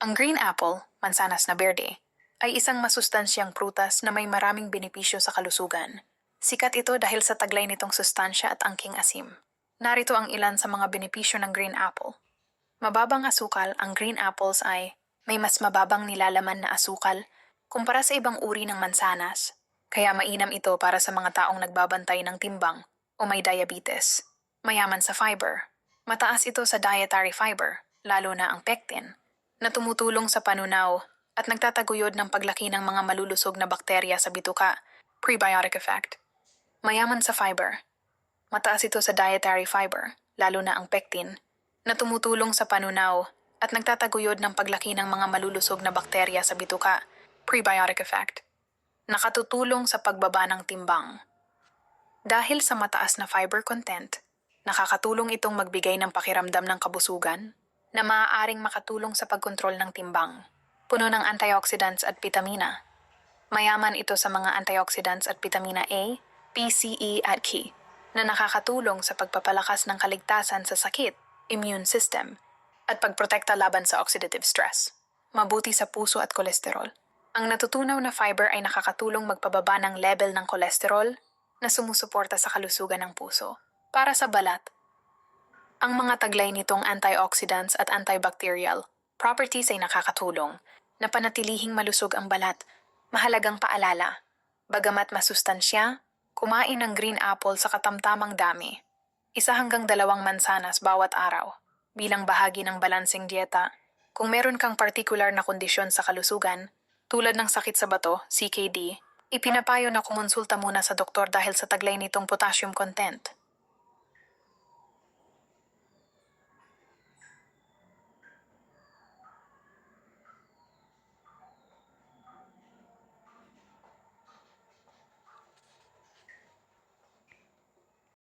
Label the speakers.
Speaker 1: Ang green apple, mansanas na berde, ay isang masustansyang prutas na may maraming benepisyo sa kalusugan. Sikat ito dahil sa taglay nitong sustansya at angking asim. Narito ang ilan sa mga benepisyo ng green apple. Mababang asukal, ang green apples ay may mas mababang nilalaman na asukal kumpara sa ibang uri ng mansanas, kaya mainam ito para sa mga taong nagbabantay ng timbang o may diabetes. Mayaman sa fiber. Mataas ito sa dietary fiber, lalo na ang pectin, na tumutulong sa panunaw at nagtataguyod ng paglaki ng mga malulusog na bakterya sa bituka, prebiotic effect. Mayaman sa fiber. Mataas ito sa dietary fiber, lalo na ang pectin, na tumutulong sa panunaw at nagtataguyod ng paglaki ng mga malulusog na bakterya sa bituka, prebiotic effect. Nakatutulong sa pagbaba ng timbang. Dahil sa mataas na fiber content, nakakatulong itong magbigay ng pakiramdam ng kabusugan na maaaring makatulong sa pagkontrol ng timbang. Puno ng antioxidants at vitamina. Mayaman ito sa mga antioxidants at vitamina A, B, C, E at K na nakakatulong sa pagpapalakas ng kaligtasan sa sakit, immune system, at pagprotekta laban sa oxidative stress. Mabuti sa puso at kolesterol. Ang natutunaw na fiber ay nakakatulong magpababa ng level ng kolesterol na sumusuporta sa kalusugan ng puso. Para sa balat, ang mga taglay nitong antioxidants at antibacterial properties ay nakakatulong na panatilihing malusog ang balat. Mahalagang paalala, bagamat masustansya, kumain ng green apple sa katamtamang dami. 1 hanggang 2 mansanas bawat araw, bilang bahagi ng balanseng dieta. Kung meron kang partikular na kondisyon sa kalusugan, tulad ng sakit sa bato, CKD, ipinapayo na kumonsulta muna sa doktor dahil sa taglay nitong potassium content.